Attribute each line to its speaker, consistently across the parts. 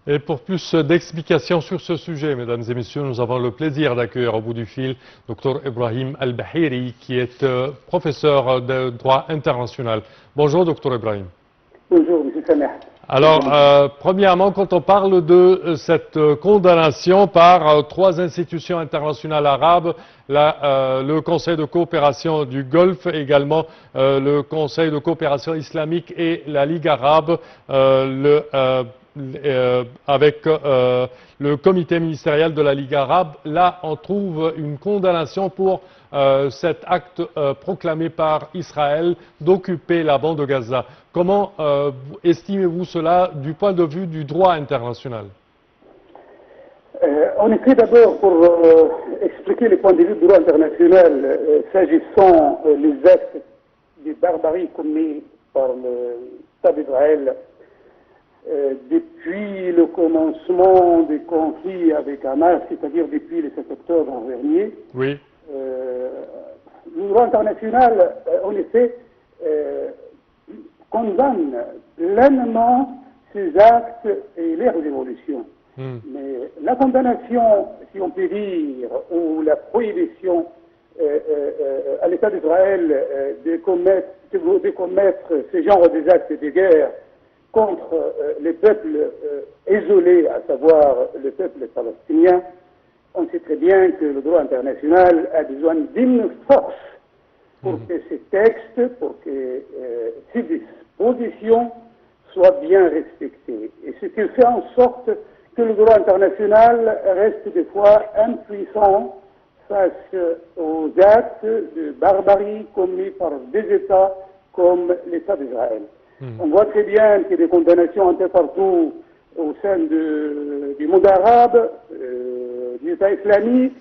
Speaker 1: Et pour plus d'explications sur ce sujet, mesdames et messieurs, nous avons le plaisir d'accueillir au bout du fil Dr Ibrahim Al-Bahiri, qui est professeur de droit international. Bonjour, Dr Ibrahim.
Speaker 2: Bonjour, M. Samer.
Speaker 1: Alors, premièrement, quand on parle de cette condamnation par trois institutions internationales arabes, le Conseil de coopération du Golfe, également le Conseil de coopération islamique et la Ligue arabe, avec le comité ministériel de la Ligue arabe, là on trouve une condamnation pour cet acte proclamé par Israël d'occuper la bande de Gaza. Comment estimez-vous cela du point de vue du droit international?
Speaker 2: En effet, d'abord, pour expliquer les points de vue du droit international, s'agissant des actes de barbarie commis par l'État d'Israël depuis le commencement des conflits avec Hamas, c'est-à-dire depuis le 7 octobre dernier,
Speaker 1: oui.
Speaker 2: Le droit international, en effet, condamne pleinement ces actes et leurs évolutions. Mais la condamnation, si on peut dire, ou la prohibition à l'État d'Israël de commettre ce genre d'actes de guerre contre les peuples isolés, à savoir le peuple palestinien, on sait très bien que le droit international a besoin d'une force pour que ces textes, pour que ces dispositions soient bien respectées. Et ce qui fait en sorte que le droit international reste des fois impuissant face aux actes de barbarie commis par des États comme l'État d'Israël. On voit très bien qu'il y a des condamnations un peu partout au sein du monde arabe, du État islamique,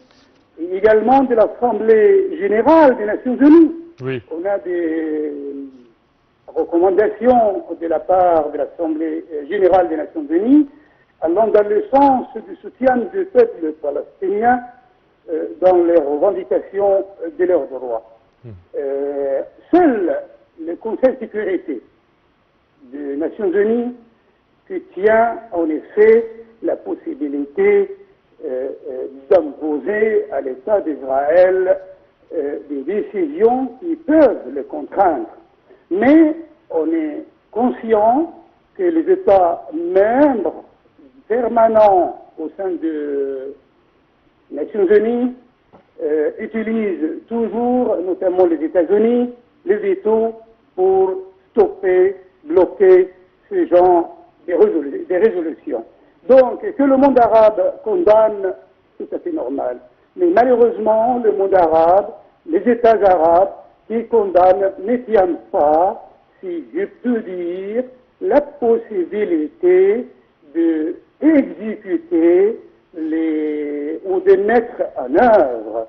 Speaker 2: et également de l'Assemblée générale des Nations Unies.
Speaker 1: Oui.
Speaker 2: On a des recommandations de la part de l'Assemblée générale des Nations Unies allant dans le sens du soutien du peuple palestinien dans les revendications de leurs droits. Seul le Conseil de sécurité des Nations Unies qui tient en effet la possibilité d'imposer à l'État d'Israël des décisions qui peuvent le contraindre. Mais on est conscient que les États membres permanents au sein des Nations Unies utilisent toujours, notamment les États-Unis, les vétos pour stopper, bloquer ce genre de résolutions. Donc, que le monde arabe condamne, c'est tout à fait normal. Mais malheureusement, le monde arabe, les États arabes qui condamnent ne tiennent pas, si je peux dire, la possibilité d'exécuter ou de mettre en œuvre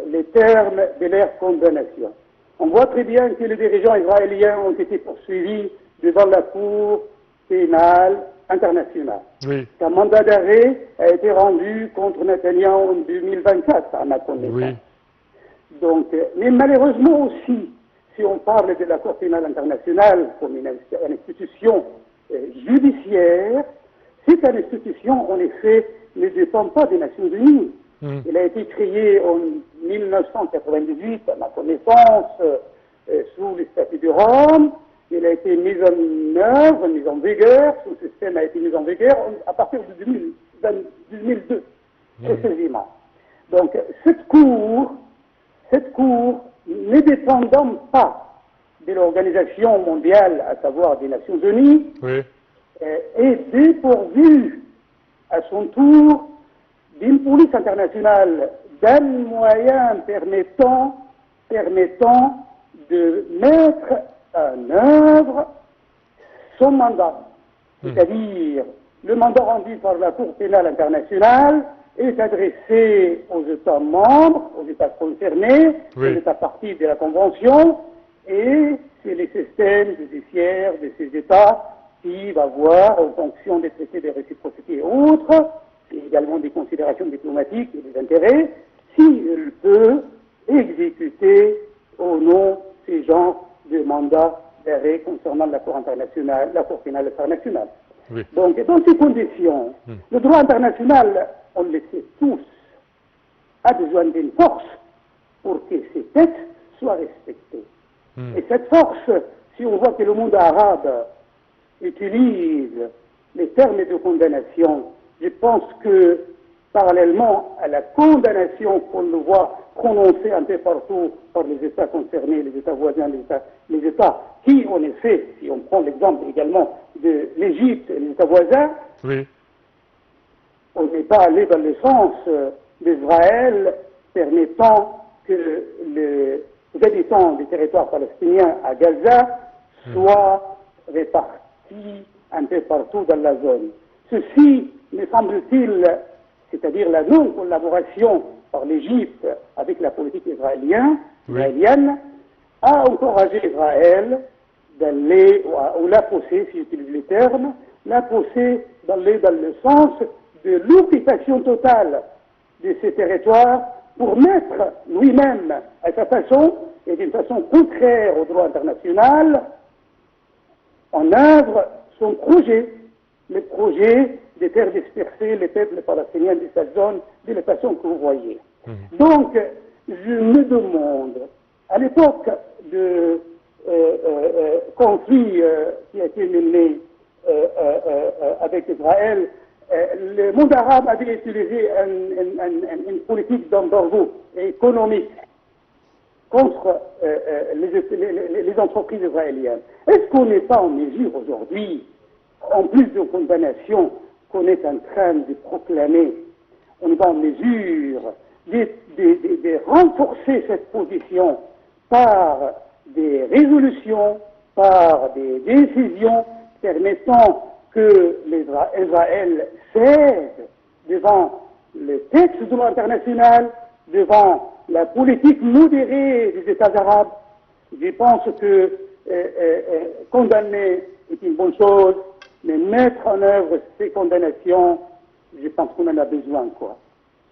Speaker 2: les termes de leur condamnation. On voit très bien que les dirigeants israéliens ont été poursuivis devant la Cour pénale internationale.
Speaker 1: Oui.
Speaker 2: Un mandat d'arrêt a été rendu contre Netanyahou en 2024, à ma connaissance.
Speaker 1: Oui.
Speaker 2: Donc, mais malheureusement aussi, si on parle de la Cour pénale internationale comme une institution judiciaire, cette institution, en effet, ne dépend pas des Nations Unies. Elle a été créée en 1998, à ma connaissance, sous le statut de Rome. Elle a été mise en œuvre, mise en vigueur, ce système a été mis en vigueur à partir de 2002, précisément. Donc, cette cour, ne dépendant pas de l'Organisation mondiale, à savoir des Nations Unies,
Speaker 1: Oui.
Speaker 2: est dépourvue à son tour d'une police internationale, d'un moyen permettant de mettre en œuvre son mandat. C'est-à-dire, le mandat rendu par la Cour pénale internationale est adressé aux États membres, aux États concernés, aux États parties de la Convention, et c'est les systèmes judiciaires de ces États qui va voir, en fonction des traités de réciprocité et autres, et également des considérations diplomatiques et des intérêts, s'il peut exécuter au nom ces genres de mandats d'arrêt concernant la Cour internationale, la Cour pénale internationale.
Speaker 1: Oui.
Speaker 2: Donc, dans ces conditions, le droit international, on le sait tous, a besoin d'une force pour que ces textes soient respectés. Et cette force, si on voit que le monde arabe utilise les termes de condamnation, je pense que parallèlement à la condamnation qu'on le voit prononcée un peu partout par les États concernés, les États voisins, les États qui, en effet, si on prend l'exemple également de l'Égypte et les États voisins,
Speaker 1: Oui.
Speaker 2: on n'est pas allé dans le sens d'Israël permettant que les habitants des territoires palestiniens à Gaza soient répartis un peu partout dans la zone. Ceci, me semble-t-il, c'est-à-dire la non-collaboration par l'Égypte avec la politique israélienne, a encouragé Israël d'aller, ou l'a poussé, si j'utilise le terme, l'a poussé d'aller dans le sens de l'occupation totale de ces territoires pour mettre lui-même, à sa façon, et d'une façon contraire au droit international, en œuvre son projet, le projet de faire disperser les peuples palestiniens de cette zone de la façon que vous voyez. Donc, je me demande, à l'époque de conflit qui a été mené avec Israël, le monde arabe avait utilisé une politique d'embargo économique contre les entreprises israéliennes. Est-ce qu'on n'est pas en mesure aujourd'hui, en plus de condamnation qu'on est en train de proclamer, on n'est pas en mesure de renforcer cette position par des résolutions, par des décisions permettant que Israël cède devant le texte de droit international, devant la politique modérée des États arabes. Je pense que condamner est une bonne chose, mais mettre en œuvre ces condamnations, je pense qu'on en a besoin, quoi.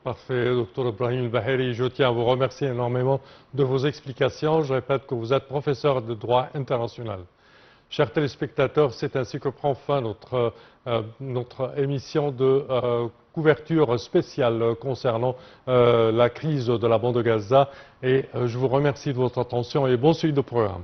Speaker 1: Parfait, Dr Brahim El-Baheri, je tiens à vous remercier énormément de vos explications. Je répète que vous êtes professeur de droit international. Chers téléspectateurs, c'est ainsi que prend fin notre émission de couverture spéciale concernant la crise de la bande de Gaza. Et je vous remercie de votre attention et bon suivi de programme.